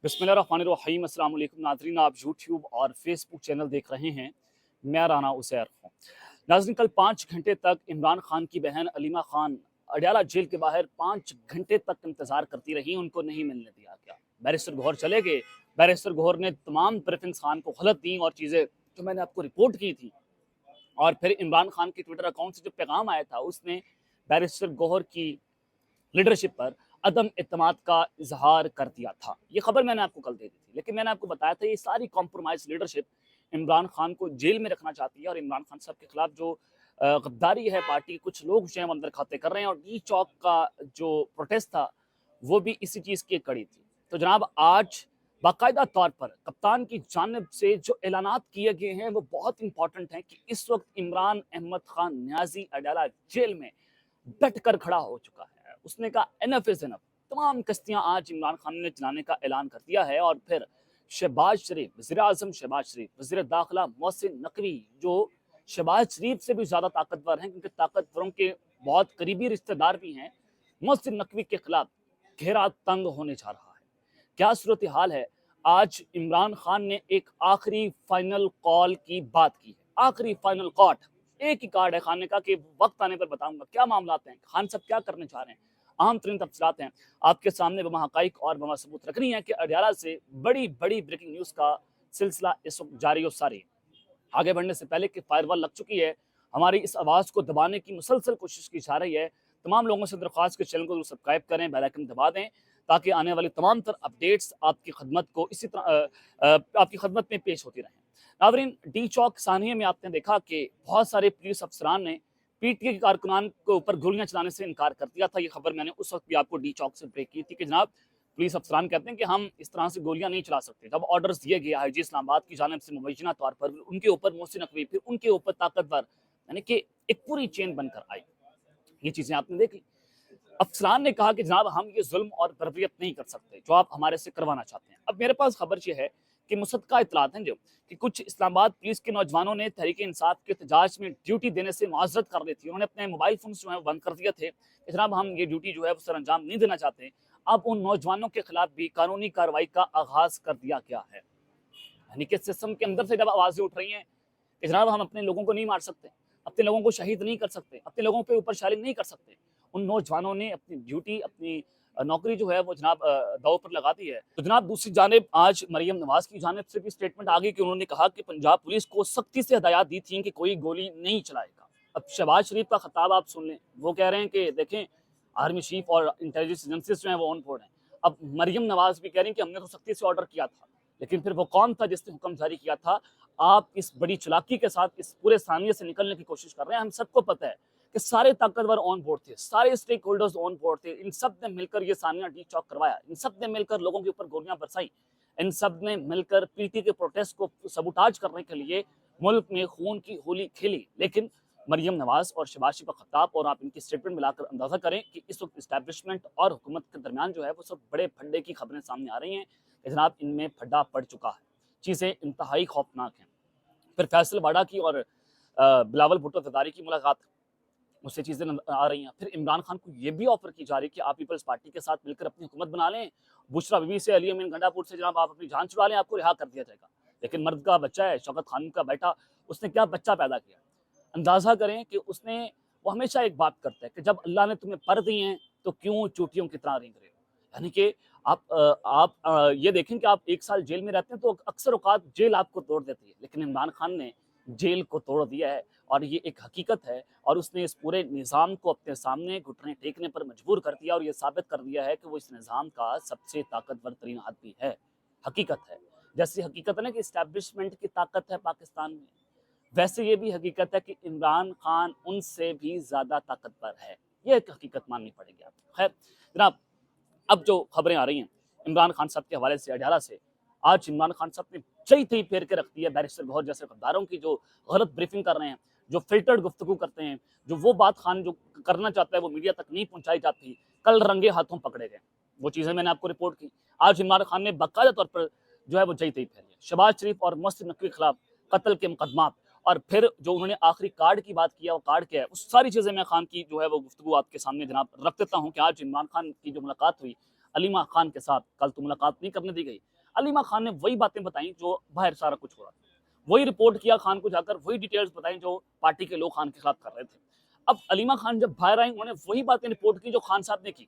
बिस्मिल्लाहिर्रहमानिर्रहीम अस्सलाम वालेकुम नाज़रीन, आप यूट्यूब और फेसबुक चैनल देख रहे हैं। मैं राना उसैर हूँ। नाज़रीन, कल 5 घंटे तक इमरान खान की बहन अलीमा खान अडयाला जेल के बाहर 5 घंटे तक इंतज़ार करती रही, उनको नहीं मिलने दिया गया। बैरिस्टर गौहर चले गए। बैरिस्टर गौहर ने तमाम ब्रीफिंग्स खान को गलत दी और चीज़ें जो मैंने आपको रिपोर्ट की थी, और फिर इमरान खान के ट्विटर अकाउंट से जो पैगाम आया था उसने बैरिस्टर गौहर की लीडरशिप पर अदम एतमाद का इजहार कर दिया था। ये खबर मैंने आपको कल दे दी थी, लेकिन मैंने आपको बताया था ये सारी कॉम्प्रोमाइज लीडरशिप इमरान खान को जेल में रखना चाहती है, और इमरान खान साहब के खिलाफ जो गद्दारी है पार्टी के कुछ लोग जो है अंदर खाते कर रहे हैं, और डी चौक का जो प्रोटेस्ट था वो भी इसी चीज़ की एक कड़ी थी। तो जनाब, आज बाकायदा तौर पर कप्तान की जानिब से जो ऐलानात किए गए हैं वो बहुत इंपॉर्टेंट हैं कि इस वक्त इमरान अहमद खान न्याजी अडयाला जेल में डट कर खड़ा हो चुका है। उसने कहा एनफ इज एनफ। तमाम कश्तियां आज इमरान खान ने चलाने का ऐलान कर दिया है, और फिर शहबाज शरीफ, वज़ीर आज़म शहबाज शरीफ, वज़ीर दाखिला मोहसिन नकवी, जो शहबाज शरीफ से भी ज़्यादा ताकतवर हैं क्योंकि ताकतवरों के बहुत करीबी रिश्तेदार भी हैं, मोहसिन नकवी के खिलाफ घेरा तंग होने जा रहा है। क्या सूरत हाल है? आज इमरान खान ने एक आखिरी फाइनल कॉल की बात की है। आखिरी फाइनल कॉट, एक ही कार्ड है खान ने कहा कि वक्त आने पर बताऊंगा क्या मामला हैं, खान साहब क्या करने चाह रहे हैं। आम तरीन तफसीलात हैं आपके सामने, वमा हकाइक और वमा सबूत रखनी है कि अडयाला से बड़ी बड़ी ब्रेकिंग न्यूज़ का सिलसिला इस वक्त जारी और सारी। आगे बढ़ने से पहले कि फायरवॉल लग चुकी है, हमारी इस आवाज़ को दबाने की मुसलसल कोशिश की जा रही है। तमाम लोगों से दरख्वास्त के चैनल को सब्सक्राइब करें, बेल आइकन दबा दें, ताकि आने वाली तमाम तर अपडेट्स आपकी खदमत को इसी तरह आपकी खदमत में पेश होती रहें। नाज़रीन, डी चौक सानिया में आपने देखा कि बहुत सारे पुलिस अफसरान ने पीटीए के कारकुनान के ऊपर गोलियां चलाने से इनकार कर दिया था। ये खबर मैंने उस वक्त भी आपको डी चौक से ब्रेक की थी कि जनाब, पुलिस अफसरान कहते हैं कि हम इस तरह से गोलियां नहीं चला सकते। जब ऑर्डर्स दिए गए आईजी इस्लामाबाद की जानिब से मुबैना तौर पर, उनके ऊपर मोहसिन नकवी, फिर उनके ऊपर ताकतवर, यानी कि एक पूरी चेन बनकर आई। ये चीज़ें आपने देख ली। अफसरान ने कहा कि जनाब, हम ये जुल्म और बर्बरियत नहीं कर सकते जो आप हमारे से करवाना चाहते हैं। अब मेरे पास खबर ये है कि मुसद्दका इतलात हैं जो कि कुछ इस्लामाबाद पुलिस के नौजवानों ने तहरीक इंसाफ के एहतजाज में ड्यूटी देने से मुआज़रत कर दी थी। उन्होंने अपने मोबाइल फ़ोन जो है बंद कर दिए थे कि जनाब, हम ये ड्यूटी जो है वो सर अंजाम नहीं देना चाहते। अब उन नौजवानों के खिलाफ भी कानूनी कार्रवाई का आगाज़ कर दिया गया है। यानी कि सिस्टम के अंदर से जब आवाज़ें उठ रही हैं कि जनाब, हम अपने लोगों को नहीं मार सकते, अपने लोगों को शहीद नहीं कर सकते, अपने लोगों पे ऊपर शालिंग नहीं कर सकते, उन नौजवानों ने अपनी ड्यूटी, अपनी नौकरी जो है वो जनाब दांव पर लगा दी है। तो जनाब, दूसरी जानिब आज मरियम नवाज की जानिब से भी स्टेटमेंट आ गई कि उन्होंने कहा कि पंजाब पुलिस को सख्ती से हदायत दी थी कि कोई गोली नहीं चलाएगा। अब शहबाज शरीफ का खिताब आप सुन लें, वो कह रहे हैं कि देखें, आर्मी चीफ और इंटेलिजेंस एजेंसीज जो हैं वो ऑन बोर्ड हैं। अब मरियम नवाज भी कह रही हैं कि हमने तो सख्ती से ऑर्डर किया था, लेकिन फिर वो कौन था जिसने हुक्म जारी किया था? आप इस बड़ी चालाकी के साथ इस पूरे सानिये से निकलने की कोशिश कर रहे हैं। हम सबको पता है कि सारे ताकतवर ऑन बोर्ड थे, सारे स्टेक होल्डर्स ऑन बोर्ड थे। इन सब ने मिलकर ये सानिया डी चौक करवाया, इन सब ने मिलकर लोगों के ऊपर गोलियां बरसाई, इन सब ने मिलकर पीटी के प्रोटेस्ट को सबूताज करने के लिए मुल्क में खून की होली खेली। लेकिन मरियम नवाज और शहबाज शरीफ का खिताब और आप इनकी स्टेटमेंट मिलाकर अंदाजा करें कि इस वक्त इस्टेब्लिशमेंट और हुकूमत के दरमियान जो है वो सब बड़े फड्डे की खबरें सामने आ रही हैं कि जनाब, इनमें फड्डा पड़ चुका है। चीज़ें इंतहाई खौफनाक हैं। फिर फैसल वाडा की और बिलावल भुट्टो जरदारी की मुलाकात, उससे चीज़ें आ रही हैं। फिर इमरान खान को ये भी ऑफर की जा रही है कि आप पीपल्स पार्टी के साथ मिलकर अपनी हुकूमत बना लें। बुशरा बीवी से, अली अमीन गंडापुर से जनाब आप अपनी जान छुड़ा लें, आपको रिहा कर दिया जाएगा। लेकिन मर्द का बच्चा है, शौकत खान का बेटा, उसने क्या बच्चा पैदा किया। अंदाज़ा करें कि उसने, वो हमेशा एक बात करता है कि जब अल्लाह ने तुम्हें पर दिए हैं तो क्यों चोटियों की तरह रेंग रहे हो। यानी कि आप ये देखें कि आप 1 साल जेल में रहते हैं तो अक्सर औकात जेल आपको तोड़ देती है, लेकिन इमरान खान ने जेल को तोड़ दिया है, और ये एक हकीकत है। और उसने इस पूरे निज़ाम को अपने सामने घुटने टेकने पर मजबूर कर दिया, और ये साबित कर दिया है कि वो इस निज़ाम का सबसे ताकतवर तरीन आदमी है। हकीकत है, जैसी हकीकत है ना कि इस्टेब्लिशमेंट की ताकत है पाकिस्तान में, वैसे ये भी हकीकत है कि इमरान खान उनसे भी ज़्यादा ताकतवर है। ये एक हकीकत माननी पड़ेगी आपको। खैर जनाब, अब जो खबरें आ रही हैं इमरान खान साहब के हवाले से अडयाला से, आज इमरान खान साहब ने चई थई फेर के रख दी है बैरिस्टर गौहर जैसे गद्दारों की, जो गलत ब्रीफिंग कर रहे हैं, जो फिल्टर्ड गुफ्तगू करते हैं, जो वो बात खान जो करना चाहता है वो मीडिया तक नहीं पहुंचाई जाती, कल रंगे हाथों पकड़े गए। वो चीज़ें मैंने आपको रिपोर्ट की। आज इमरान खान ने बाकायदा तौर पर जो है वो चई थई फेरी है। शहबाज शरीफ और मोहसिन नकवी के खिलाफ कत्ल के मुकदमात, और फिर जो उन्होंने आखिरी कार्ड की बात किया, वो कार्ड क्या है, उस सारी चीज़ें मैं खान की जो है वो गुफ्तगू आपके सामने जनाब रख देता हूँ कि आज इमरान खान की जो मुलाकात हुई, अलीमा खान के साथ कल तो मुलाकात नहीं करने दी गई। अलीमा खान ने वही बातें बताई जो बाहर सारा कुछ हो रहा था, वही रिपोर्ट किया खान को जाकर, वही डिटेल्स बताई जो पार्टी के लोग खान के खिलाफ कर रहे थे। अब अलीमा खान जब बाहर आई, उन्होंने वही बातें रिपोर्ट की जो खान साहब ने की।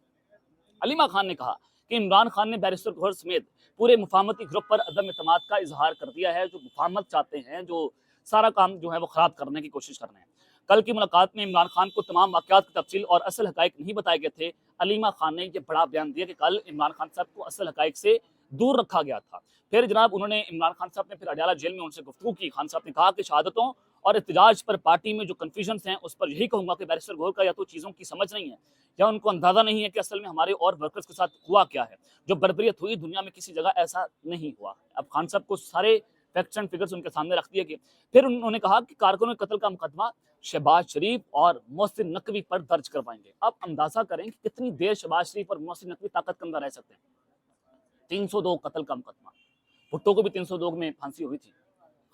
अलीमा खान ने कहा कि इमरान खान ने बैरिस्टर गौहर समेत पूरे मुफाहमती ग्रुप पर अदम एतमाद का इजहार कर दिया है, जो मुफाहमत चाहते हैं, जो सारा काम जो है वो खराब करने की कोशिश कर रहे हैं। कल की मुलाकात में इमरान खान को तमाम वाकयात की तफसील और असल हकाइक नहीं बताए गए थे। अलीमा खान ने यह बड़ा बयान दिया कि कल इमरान खान साहब को असल हकाइक से दूर रखा गया था। फिर जनाब उन्होंने इमरान खान साहब ने फिर अडयाला जेल में उनसे गुफ्तगू की। खान साहब ने कहा कि शहादतों और एहतजाज पर पार्टी में जो कन्फ्यूजन हैं उस पर यही कहूंगा कि बैरिस्टर गौहर का या तो चीज़ों की समझ नहीं है या उनको अंदाजा नहीं है कि असल में हमारे और वर्कर्स के साथ हुआ क्या है। जो बर्बरियत हुई दुनिया में किसी जगह ऐसा नहीं हुआ। अब खान साहब को सारे फैक्ट्स एंड फिगर्स उनके सामने रख दिए गए। फिर उन्होंने कहा कि कारकुनों कत्ल का मुकदमा शहबाज शरीफ और मोहसिन नकवी पर दर्ज करवाएंगे। अब अंदाजा करें कि कितनी देर शहबाज शरीफ और मोहसिन नकवी ताकत के अंदर रह सकते हैं। 302 कत्ल का मुकदमा, भुट्टो को भी 302 में फांसी हुई थी,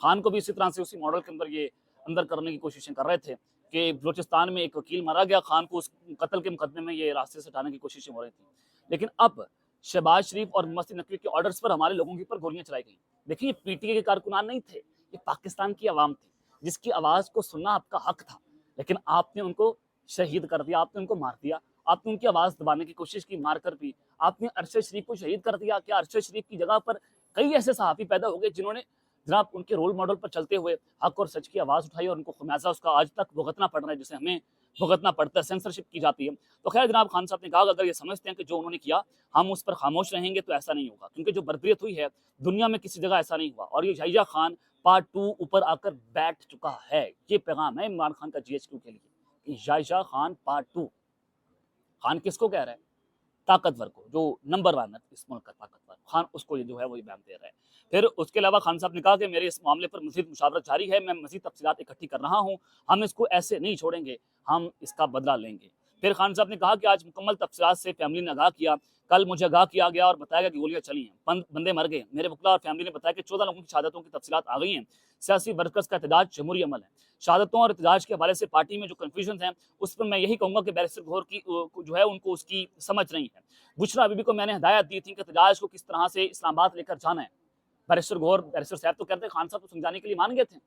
खान को भी इसी तरह से उसी मॉडल के अंदर ये अंदर करने की कोशिशें कर रहे थे कि बलूचिस्तान में एक वकील मारा गया, खान को उस कत्ल के मुकदमे में ये रास्ते से हटाने की कोशिशें हो रही थी। लेकिन अब शहबाज शरीफ और मोहसिन नकवी के ऑर्डर्स पर हमारे लोगों के ऊपर गोलियां चलाई गई। देखिए, ये पीटीए के कारकुनान नहीं थे, ये पाकिस्तान की आवाम थी जिसकी आवाज को सुनना आपका हक था, लेकिन आपने उनको शहीद कर दिया, आपने उनको मार दिया, आपने उनकी आवाज दबाने की कोशिश की, मारकर भी आपने अरशद शरीफ को शहीद कर दिया। क्या अरशद शरीफ की जगह पर कई ऐसे सहाफी पैदा हो गए जिन्होंने जनाब उनके रोल मॉडल पर चलते हुए हक और सच की आवाज उठाई और उनको खमियाजा उसका आज तक भुगतना पड़ रहा है, जिसे हमें भुगतना पड़ता है, सेंसरशिप की जाती है। तो खैर जनाब खान साहब ने कहा अगर ये समझते हैं कि जो उन्होंने किया हम उस पर खामोश रहेंगे तो ऐसा नहीं होगा, क्योंकि जो बर्बरियत हुई है दुनिया में किसी जगह ऐसा नहीं हुआ। और ये याहिया खान पार्ट 2 ऊपर आकर बैठ चुका है। ये पैगाम है इमरान खान का जीएचक्यू के लिए। याहिया खान पार्ट 2, खान किसको कह रहा है? ताकतवर को, जो नंबर 1 है इस मुल्क का ताकतवर खान, उसको ये जो है वो ये बयान दे रहा है। फिर उसके अलावा खान साहब ने कहा कि मेरे इस मामले पर मजीद मुशावरत जारी है, मैं मजीद तफसीलात इकट्ठी कर रहा हूँ, हम इसको ऐसे नहीं छोड़ेंगे, हम इसका बदला लेंगे। फिर खान साहब ने कहा कि आज मुकम्मल तफसीलात से फैमिली ने आगाह किया, कल मुझे आगाह किया गया और बताया गया कि गोलियां चली हैं, बंदे मर गए। मेरे वकला और फैमिली ने बताया कि 14 लोगों की शहादतों की तफसीलात आ गई हैं। सियासी वर्कर्स का एहतजाज जमहूरी अमल है। शहादतों और एहतजाज के हवाले से पार्टी में जो कन्फ्यूजन है उस पर मैं यही कहूँगा कि बैरिस्टर गौहर की जो है उनको उसकी समझ नहीं है। बुशरा बीबी को मैंने हिदायत दी थी कि एहतजाज को किस तरह से इस्लामाबाद लेकर जाना है। बैरिस्टर साहब तो कहते हैं, खान साहब तो समझाने के लिए मान गए थे,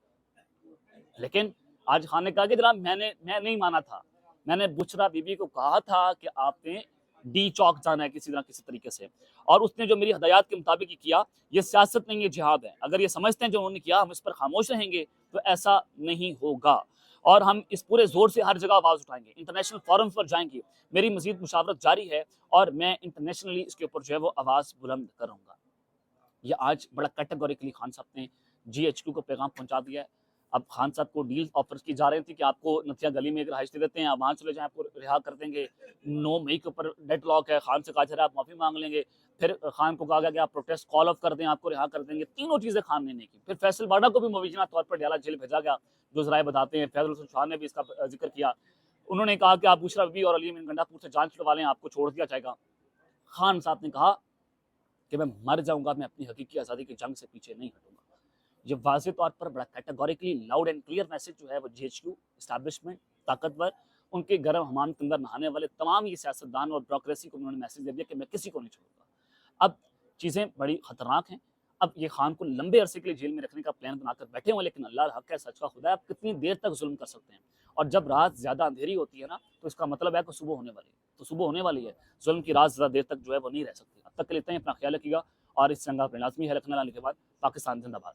लेकिन आज खान ने कहा कि जनाब मैं नहीं माना था, मैंने बुशरा बीबी को कहा था कि आपने डी चौक जाना है किसी तरह किसी तरीके से, और उसने जो मेरी हदायत के मुताबिक ही किया। ये सियासत नहीं, ये जिहाद है। अगर ये समझते हैं जो उन्होंने किया हम इस पर खामोश रहेंगे तो ऐसा नहीं होगा, और हम इस पूरे जोर से हर जगह आवाज उठाएंगे, इंटरनेशनल फोरम्स पर जाएंगे। मेरी मजीद मुशावरत जारी है और मैं इंटरनेशनली इसके ऊपर जो है वो आवाज बुलंद करूंगा। ये आज बड़ा कैटेगोरिकली खान साहब ने जीएचक्यू को पैगाम पहुंचा दिया है। अब खान साहब को डील ऑफर की जा रही थी कि आपको नथिया गली में एक रहायश दे देते हैं, आप वहाँ चले जाएं, आपको रिहा कर देंगे। 9 मई के ऊपर डेडलॉक है, खान से कहा जा रहा है आप माफ़ी मांग लेंगे। फिर खान को कहा गया कि आप प्रोटेस्ट कॉल ऑफ कर दें, आपको रिहा कर देंगे। तीनों चीज़ें खान ने नहीं की। फिर फैसल बाडा को भी मुबीना तौर पर डयाला जेल भेजा गया, जो जराए बताते हैं। फैजल हसन शाह ने भी इसका जिक्र किया। उन्होंने कहा कि आप बुशरा बीबी और अली अमीन गंडापुर से जान छुड़वा लें, आपको छोड़ दिया जाएगा। खान साहब ने कहा कि मैं मर जाऊंगा, मैं अपनी हकीकी आज़ादी की जंग से पीछे नहीं हटूंगा। ये वाज़ेह तौर पर बड़ा categorically loud and clear message जो है वो जीएचक्यू एस्टैब्लिशमेंट, ताकतवर, उनके गर्म हमाम के अंदर नहाने वाले तमाम ये सियासतदान और ब्यूरोक्रेसी को उन्होंने मैसेज दे दिया कि मैं किसी को नहीं छोड़ूंगा। अब चीज़ें बड़ी खतरनाक हैं। अब ये खान को लंबे अरसे के लिए जेल में रखने का प्लान बनाकर बैठे हुए, लेकिन अल्लाह हक है, सच का खुदा है, आप कितनी देर तक जुल्म कर सकते हैं? और जब रात ज़्यादा अंधेरी होती है ना, तो इसका मतलब है कि सुबह होने वाली है। तो सुबह होने वाली है, जुल्म की रात ज़्यादा देर तक जो है वो नहीं रह सकती। अब तक के लिए इतना ही, अपना ख्याल रखिएगा और इस जंग अपने लाजमी है रखने लाने के बाद। पाकिस्तान जिंदाबाद।